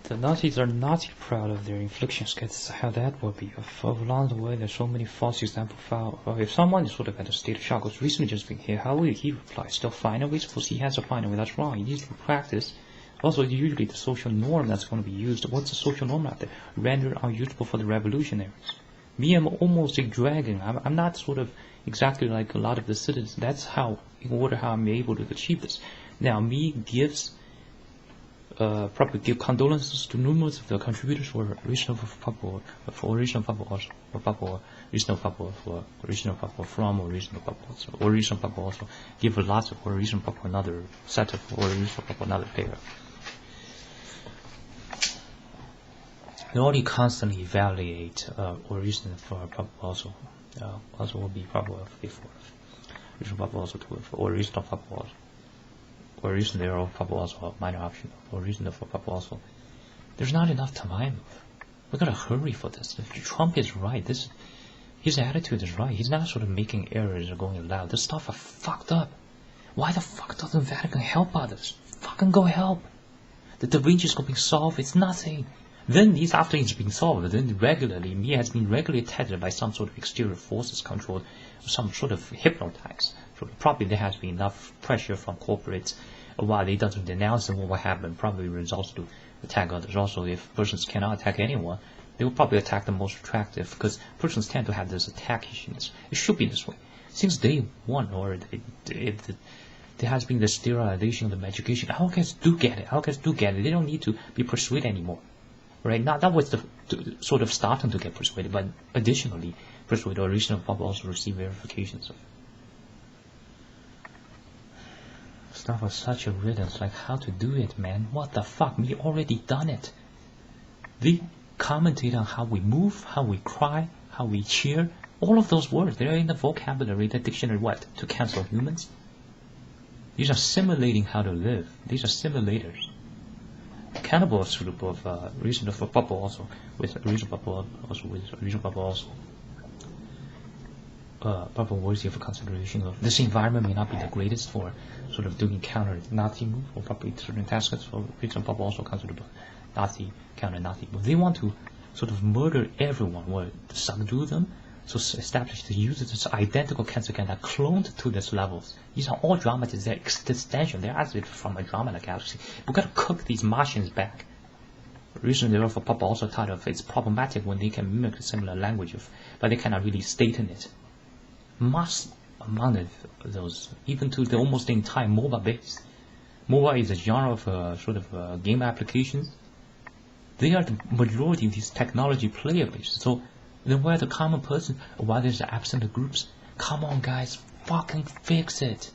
The Nazis are not proud of their inflictions. That's how that would be. Along the way, there's so many false examples. If someone is sort of at a state of shock, who's recently just been here, how will he reply? Still fine? We suppose he has a fine, that's wrong. He needs to practice. Also, usually the social norm that's going to be used. What's the social norm out there? Rendered unusable for the revolutionaries. Me, I'm almost a dragon. I'm not sort of exactly like a lot of the citizens. That's how, in order how I'm able to achieve this. Now, me gives. Probably give condolences to numerous of the contributors for original probable, for original probable, for probable, original probable, for original probable from original probable, so original probable also give lots of original probable another set of original probable another pair. They only constantly evaluate original for probable also. Also will be probable before original probable also to for original probable also. Or reason there are probable also minor option, or reason for probable also. There's not enough time. We gotta hurry for this. If Trump is right, his attitude is right. He's not sort of making errors or going loud. This stuff are fucked up. Why the fuck doesn't Vatican help others? Fucking go help. The Da Vinci's going to solve. It's nothing. Then after it's been solved, then regularly, me has been regularly attacked by some sort of exterior forces controlled, some sort of hypnotize. So probably there has been enough pressure from corporates while they doesn't denounce them what will happen, probably results to attack others. Also, if persons cannot attack anyone, they will probably attack the most attractive, because persons tend to have this attackiness. It should be this way. Since day one, or there has been the sterilization of the education, Alcans do get it. They don't need to be persuaded anymore. Right? Now that was the sort of starting to get persuaded, but additionally, persuaded original people also receive verifications of stuff was such a riddance, like how to do it, man. What the fuck? We already done it. They commented on how we move, how we cry, how we cheer. All of those words, they're in the vocabulary, the dictionary, what? To cancel humans? These are simulating how to live. These are simulators. Cannibal sort of reason for probable also, with reason probable also, with reason probable also. Probably worthy of consideration of this environment may not be the greatest for sort of doing counter Nazi move, or probably certain tasks for reason probable also considered Nazi counter Nazi move. They want to sort of murder everyone or subdue them, so establish the users as identical cancer can that cloned to these levels. These are all dramatists, they're extension, they're actually from a drama in the galaxy. We gotta cook these Martians back. Reason therefore Papa also thought of it's problematic when they can mimic a similar language but they cannot really state in it. Most among those, even to the almost entire MOBA base. MOBA is a genre of sort of game applications. They are the majority of these technology player bases. So then where the common person, why there's absent groups? Come on guys, fucking fix it.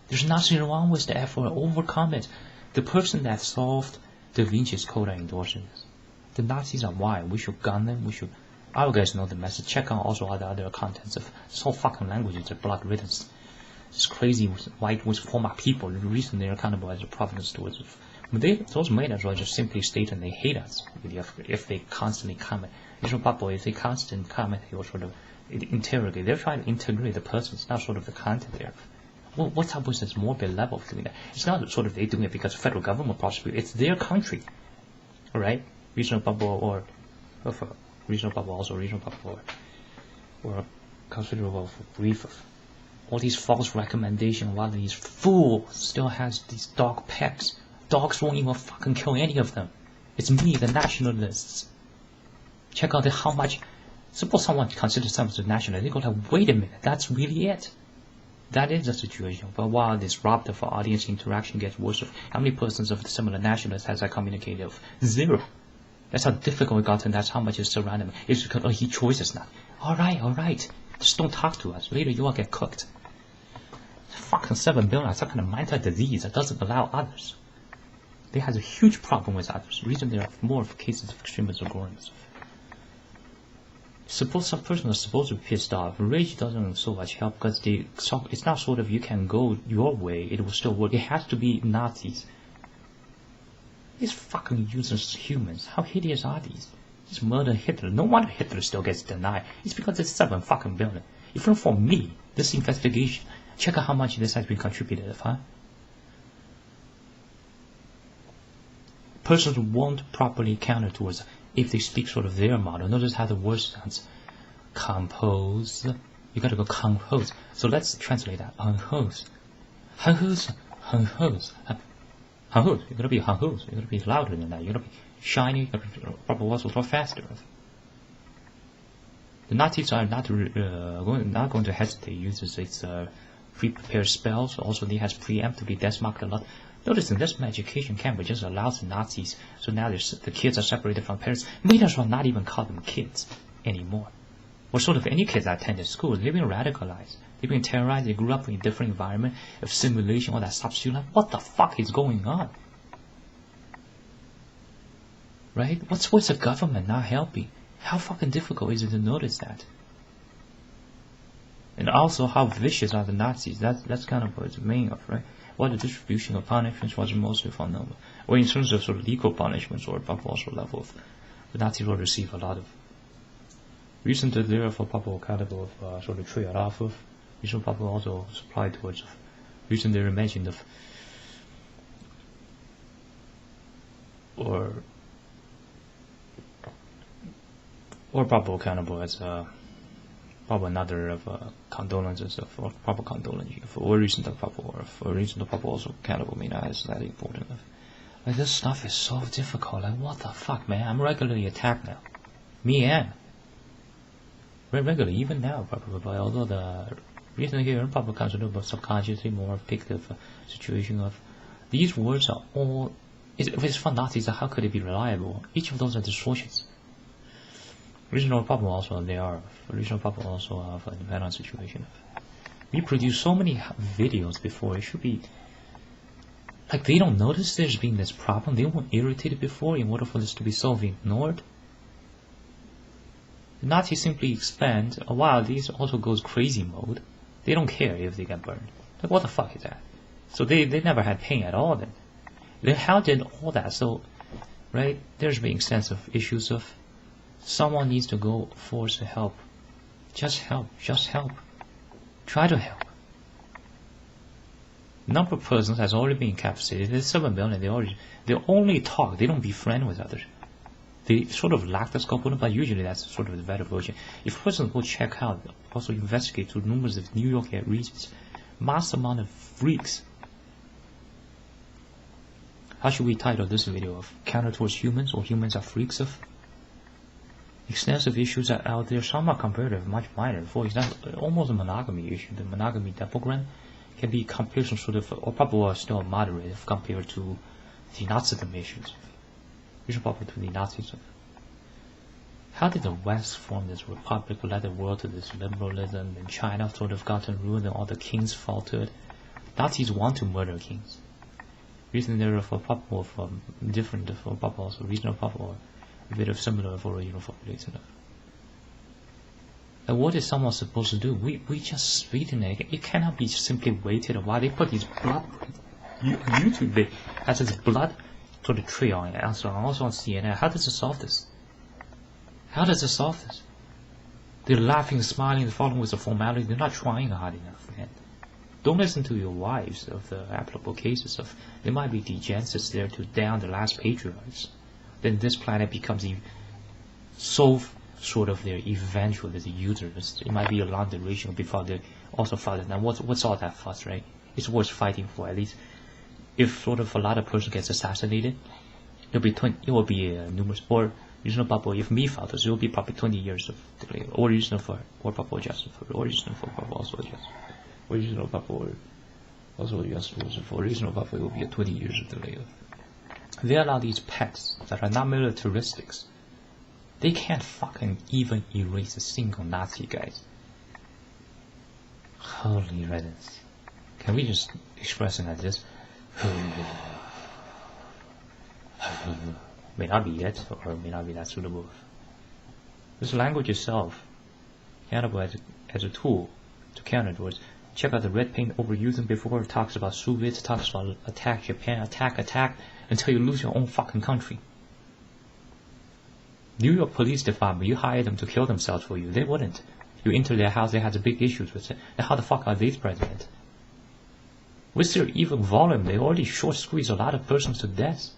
There's nothing wrong with the effort, overcome it. The person that solved Da Vinci's Code are endorsing this. The Nazis are why. We should gun them, we should. I will guys know the message. Check out also other contents of this whole fucking language is a blood riddance. It's crazy with white with former people. The reason they're accountable as a providence towards it. Those made us just simply state and they hate us if they constantly comment. These people, if they constantly comment, they will sort of interrogate. They're trying to integrate the person. It's not sort of the content there. Well, what's up with this morbid level of doing that? It's not sort of they doing it because the federal government prosecute. It's their country, right? Regional bubble or regional bubble also regional bubble or considerable brief of all these false recommendations. While these fools still has these dog pets. Dogs won't even fucking kill any of them. It's me, the nationalists. Check out how much. Suppose someone considers themselves a nationalist, they go like, wait a minute, that's really it. That is the situation. But while this disruptive audience interaction gets worse, how many persons of the similar nationalists has I communicated of? 0. That's how difficult it got, and that's how much is surrounding him. It's because he chooses now. Alright. Just don't talk to us. Later you all get cooked. Fucking 7 billion, some kind of mental disease that doesn't allow others. They has a huge problem with others. The reason there are more cases of extremism growing. Suppose some person is supposed to be pissed off. Rage doesn't so much help because it's not sort of you can go your way, it will still work. It has to be Nazis. These fucking useless humans. How hideous are these? Just murder Hitler. No wonder Hitler still gets denied. It's because it's 7 fucking billion. Even for me, this investigation, check out how much this has been contributed, huh? persons won't properly counter towards if they speak sort of their model. Notice how the word sounds. Compose. You gotta go compose. So let's translate that. Unhose. Unhose. Unhose. Unhose. You gotta be unhose. You gotta be louder than that. You gotta be shiny. You gotta be probably also a lot faster. The Nazis are not going to hesitate. Uses its pre-prepared spells. Also, it has preemptively death-marked a lot. Notice in this education camp, it just allows the Nazis. So now the kids are separated from parents. May as well not even call them kids anymore. Or sort of any kids that attended school, they've been radicalized. They've been terrorized. They grew up in a different environment of simulation, all that stuff. You're like, what the fuck is going on? Right? What's the government not helping? How fucking difficult is it to notice that? And also, how vicious are the Nazis? That's kind of what it's main of, right? What the distribution of punishments was mostly from them. Or in terms of sort of legal punishments, or above also level of the Nazis will receive a lot of recent there for probable kind of sort of trade off of. Recent probably also supplied towards recent there mentioned of or probable cannibal as probably another of condolences of or proper condolence for recent of probable or for recent of probable also cannibal mean as that important of. Like this stuff is so difficult. Like what the fuck, man? I'm regularly attacked now. Me and regularly even now probably, but although the reason here probably consider about subconsciously more picked of situation of these words are all. If it's for Nazis, how could it be reliable? Each of those are distortions. Regional problem also they are. Regional problem also have a dependent situation. We produced so many videos before. It should be like they don't notice there's been this problem. They weren't irritated before in order for this to be solved, ignored. The Nazis simply expand. While these also goes crazy mode. They don't care if they get burned. Like what the fuck is that? So they never had pain at all then. Then how did all that? So right there's been extensive issues of. Someone needs to go force to help. Just help. Just help. Try to help. Number of persons has already been incapacitated. There's 7 million. They only talk. They don't befriend with others. They sort of lack the scope, but usually that's sort of the better version. If persons go check out, also investigate through numerous of New York regions, mass amount of freaks. How should we title this video of counter towards humans or humans are freaks of? Extensive issues are out there. Some are comparative, much minor. For example, almost a monogamy issue. The monogamy depogram can be compared to sort of, or probably still moderate if compared to the Nazism issues. We should probably to the Nazism. How did the West form this republic, led the world to this liberalism, and China sort of gotten ruined and all the kings faltered? Nazis want to murder kings. Reason there for probably from different for probably also regional probably. A bit of similar for original formulaten. And what is someone supposed to do? We just sweeten it. It cannot be simply waited a while. They put these blood YouTube they has this blood sort of tree on it, also on CNN. How does it solve this? How does it solve this? They're laughing, smiling, following with the formality. They're not trying hard enough, man. Don't listen to your wives of the applicable cases of there might be degenerates there to down the last patriarchs. Then this planet becomes so sort of their eventual as a users. It might be a long duration before they also fight. Now what's all that fuss, right? It's worth fighting for. At least if sort of a lot of person gets assassinated, it will be numerous or reasonable probably if me fathers, it will be probably 20 years of delay. Or reasonable for or probable justice for or reasonable for probable also justice. Or reasonable probable also justice for reasonable probably it will be a 20 years of delay. They allow these pets that are not militaristics. They can't fucking even erase a single Nazi, guys. Holy riddance. Can we just express it like this? May not be it, or may not be that suitable. This language itself, countable as a tool to counter towards. Check out the red paint overusing before. It talks about Soviets, talks about attack Japan, attack, until you lose your own fucking country. New York Police Department, you hire them to kill themselves for you. They wouldn't. You enter their house, they had big issues with it. And how the fuck are they president? With their evil volume, they already short squeeze a lot of persons to death.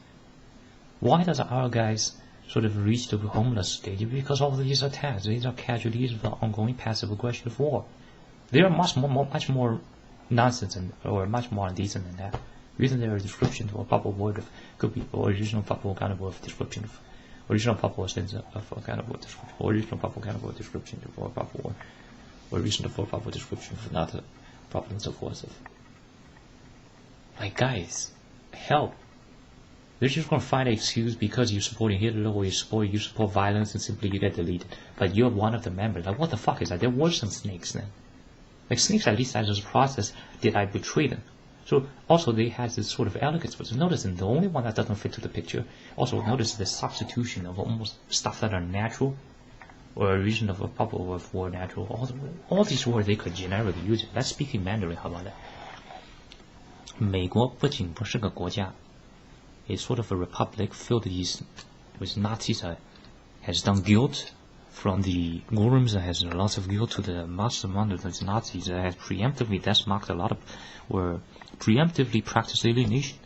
Why does our guys sort of reach the homeless stage? Because all of these attacks, these are casualties of the ongoing passive aggression of war. They are much more nonsense or much more indecent than that. Reason their description of a proper word of could be original proper kind of word description of original proper sense of a kind of word description, original proper kind of word description of a proper word, or reason for proper description of not a problems of words of. Like guys, help. They're just gonna find an excuse because you're supporting Hitler or you support violence and simply you get deleted. But you're one of the members. Like what the fuck is that? There were some snakes then. Like snakes at least as a process did I betray them. So also they had this sort of elegance, but notice the only one that doesn't fit to the picture. Also notice the substitution of almost stuff that are natural or a reason of a proper word for natural. All these words they could generically use it. Let's speak in Mandarin, how about that? 美国不仅不是个国家 it's sort of a republic filled with Nazis has done guilt from the Gorums that has lots of guilt to the mass amount of those Nazis that has preemptively marked a lot of were preemptively practiced alienation.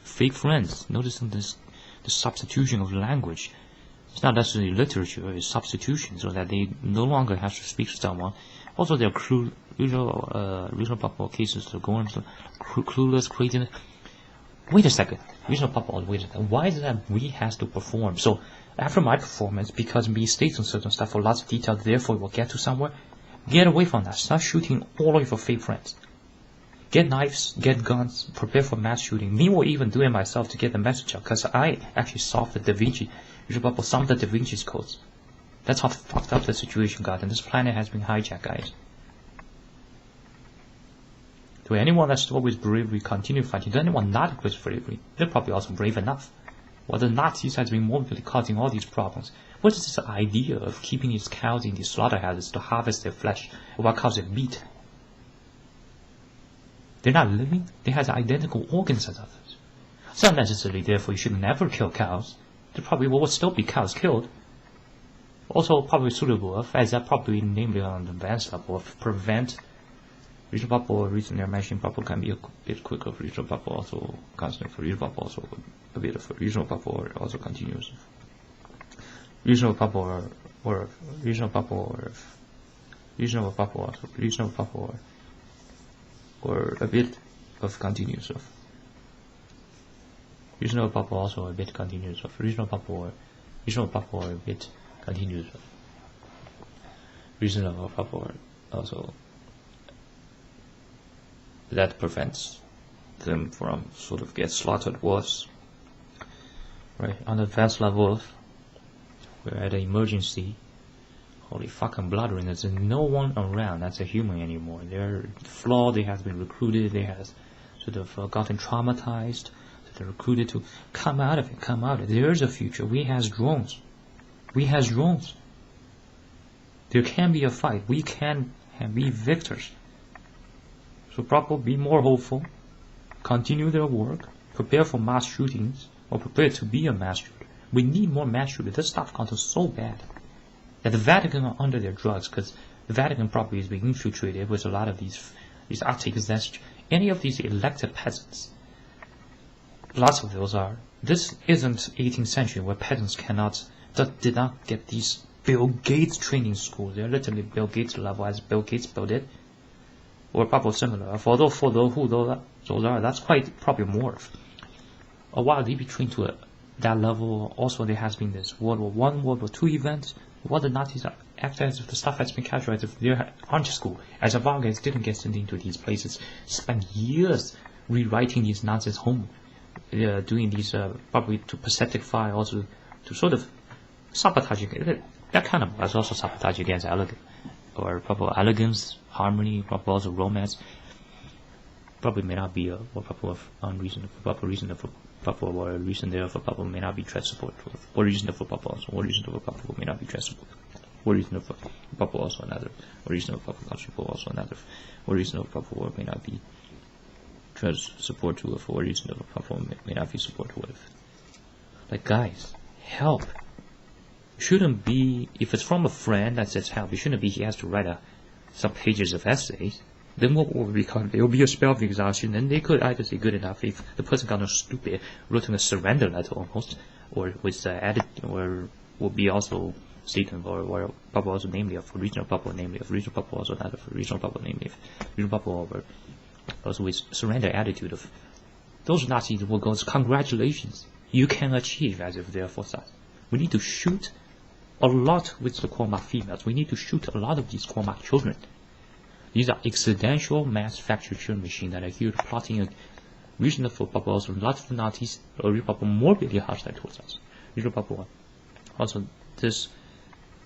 Fake friends, noticing the substitution of language. It's not necessarily literature, it's substitution so that they no longer have to speak to someone. Also there are reasonable cases to Gorums, clueless, craziness. Wait a second. Reasonable purpose, wait a second. Why is it that we has to perform? So after my performance, because me states on certain stuff for lots of detail, therefore we'll get to somewhere. Get away from that. Start shooting all of your fake friends. Get knives, get guns, prepare for mass shooting. Me will even do it myself to get the message out, because I actually solved the Da Vinci, some of the Da Vinci's codes. That's how fucked up the situation got, and this planet has been hijacked, guys. To anyone that's always bravery, continue fighting. To anyone not equipped with bravery, they're probably also brave enough. While the Nazis has been morbidly causing all these problems, what is this idea of keeping these cows in these slaughterhouses to harvest their flesh, or what calls it meat? They're not living, they have identical organs as others. It's not necessarily therefore you should never kill cows. There probably will still be cows killed. Also probably suitable as that probably namely on the advanced level of prevent regional bubble or reason their machine bubble can be a bit quicker for regional bubble, also constant for regional bubble, also a bit of a regional bubble or also continuous. Regional bubble or regional bubble or regional bubble also regional bubble or a bit of continuous of regional bubble also a bit continuous of regional bubble or a bit continuous of regional bubble also that prevents them from sort of get slaughtered worse. Right, on the advanced level of we're at an emergency. Holy fucking blood ring, there's no one around that's a human anymore. They're flawed, they have been recruited, they have sort of gotten traumatized, they're recruited to come out of it. There's a future. We has drones. There can be a fight. We can be victors. So probably be more hopeful, continue their work, prepare for mass shootings, or prepare to be a mass shooter. We need more mass shooters. This stuff got so bad that the Vatican are under their drugs, because the Vatican probably is being infiltrated with a lot of these articles. That's any of these elected peasants. Lots of those are. This isn't 18th century where peasants did not get these Bill Gates training schools. They're literally Bill Gates level as Bill Gates built it. Or probably similar. For those who those are, that's quite probably more. A while in between to that level, also there has been this World War I, World War II events. What the Nazis are after as if the stuff has been captured as if they're aren't school. As a Vargas didn't get sent into these places, spent years rewriting these nonsense home, doing these probably to pacificy, also to sort of sabotage that kind of was also sabotage against elegance or probably elegance, harmony, probably also romance. Probably may not be a proper unreasonable, proper reason for proper or a reason there for proper may not be traceable, or reason for proper also, or reason for proper may not be traceable, or reason for proper also another, or reason for proper traceable also another, or reason for proper may not be support to, or reason for proper may not be support with. Like guys, help. Shouldn't be if it's from a friend that says help. It shouldn't be he has to write some pages of essays. Then what will become? There will be a spell of exhaustion, and they could either say good enough if the person got no stupid, wrote in a surrender letter almost, or with added, or will be also statement or probably also namely of regional probable, namely of regional probable, also not of regional probable, namely of regional probable, or also with surrender attitude of those Nazis will go, congratulations, you can achieve as if they are for us. We need to shoot a lot with the Cormac females. We need to shoot a lot of these Cormac children. These are accidental manufactured children machines that are here plotting a regional for probable, also lots of Nazis or probable morbidly hostile towards us. Regional probable. Also, this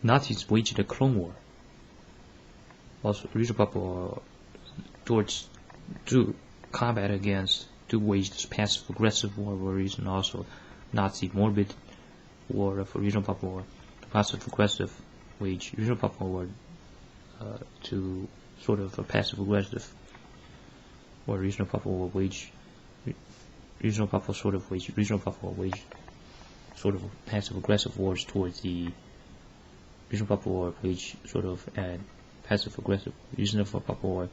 Nazis waged a clone war. Also, regional probable to combat against, to wage this passive aggressive war reason, also Nazi morbid war for regional probable war, passive aggressive wage regional probable war to sort of a passive aggressive or regional probable war wage regional probable sort of wage regional probable wage sort of passive aggressive wars towards the regional probable war wage sort of and passive aggressive regional probable war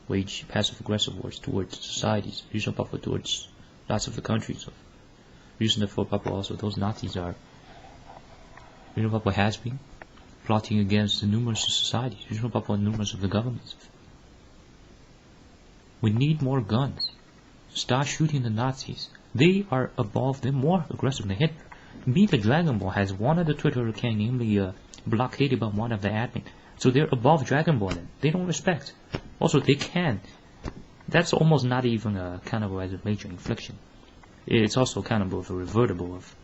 wage passive aggressive wars towards societies, regional probable towards lots of the countries. Regional probable also those Nazis are regional probable has been plotting against the numerous societies, regional probable numerous of the governments. We need more guns. Start shooting the Nazis. They are above, they're more aggressive than Hitler. Me, the Dragon Ball, has one of the Twitter account, namely blockaded by one of the admin. So they're above Dragon Ball then. They don't respect. Also, they can. That's almost not even a kind of as a major infliction. It's also kind of a revertible of.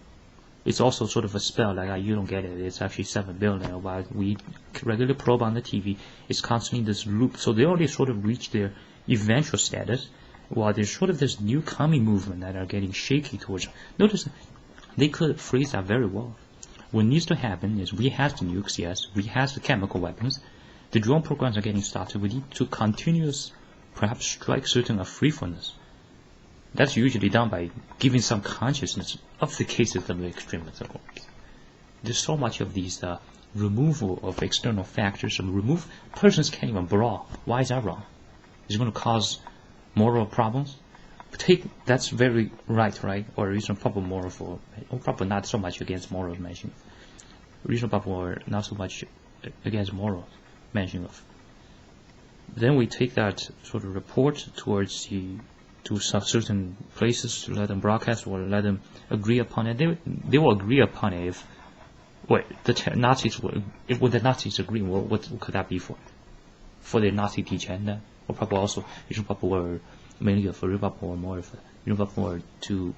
It's also sort of a spell like you don't get it. It's actually 7 billion. While we regular probe on the TV, it's constantly this loop. So they already sort of reached their eventual status, while there's sort of this new coming movement that are getting shaky towards. Notice they could phrase that very well. What needs to happen is we have the nukes, yes, we have the chemical weapons. The drone programs are getting started. We need to continuous, perhaps strike certain of freefulness. That's usually done by giving some consciousness of the cases of the extremism. There's so much of these removal of external factors. Persons can't even brawl. Why is that wrong? Is it going to cause moral problems? That's very right? Or reasonable probable moral for, or probably not so much against moral mention. Reasonable probable or not so much against moral mention of. Then we take that sort of report towards to some certain places to let them broadcast or let them agree upon it. They will agree upon it if the Nazis would the Nazis agree. What could that be for? For the Nazi agenda, or probably also reasonable probable or mainly for probable or more of reasonable probable to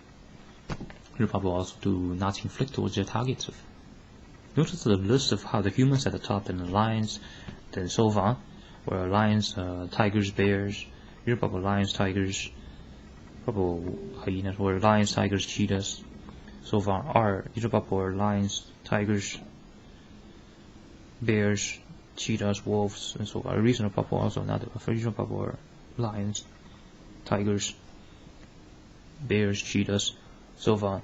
probable also to not inflict towards their targets of. Notice the list of how the humans at the top, then the lions, then so on, or lions, tigers, bears, probable lions, tigers, probable hyenas, or lions, tigers, cheetahs, so far are probable or lions, tigers, bears, cheetahs, wolves, and so on. Reasonable probable also another reasonable probable or lions, tigers, bears, cheetahs, so on.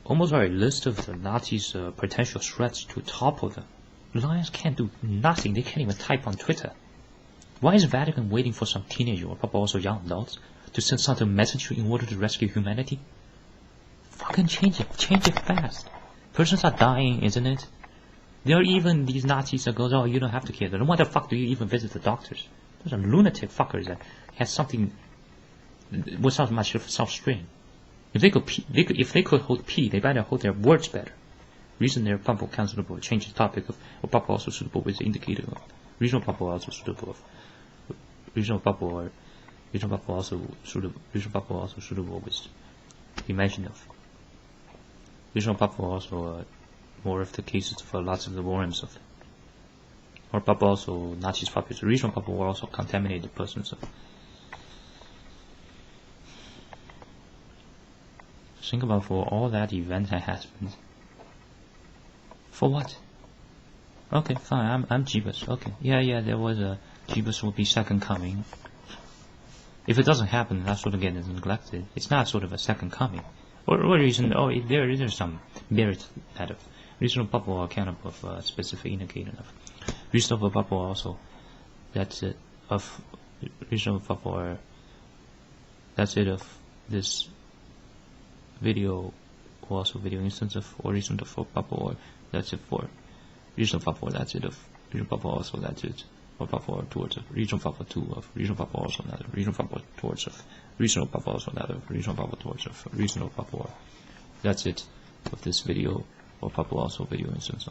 Almost are a list of the Nazis' potential threats to topple them. Lions can't do nothing. They can't even type on Twitter. Why is the Vatican waiting for some teenager or probably also young adults to send some message in order to rescue humanity? Fucking change it fast. Persons are dying, isn't it? There are even these Nazis that goes, oh, you don't have to care. Then why the fuck do you even visit the doctors? Those are lunatic fuckers that has something without much self-strain. If they could hold pee, they better hold their words better. Reason their probable counsellable change the topic of or probable also suitable with the indicator of regional probable also suitable of regional probable or regional probable also suitable with the mention of regional probable also more of the cases for lots of the worms of or probable also Nazis population. Regional probable were also contaminated persons of. Think about for all that event that has been. For what? Okay, fine. I'm Jeebus. Okay, yeah. There was a Jeebus will be second coming. If it doesn't happen, that's sort of getting neglected. It's not sort of a second coming. Or reason? Oh, there is some merit out of reasonable probable account of a specific indicator of reasonable probable also. That's it of reasonable probable. That's it of this video also video instance of orecnte for probable, or that's it for regional probable, that's it of regional probable, also that's it for probable towards of regional probable 2 of regional probable, also another regional probable towards of regional probable, also another regional probable towards of regional probable. That's it of this video, or probable also video instance.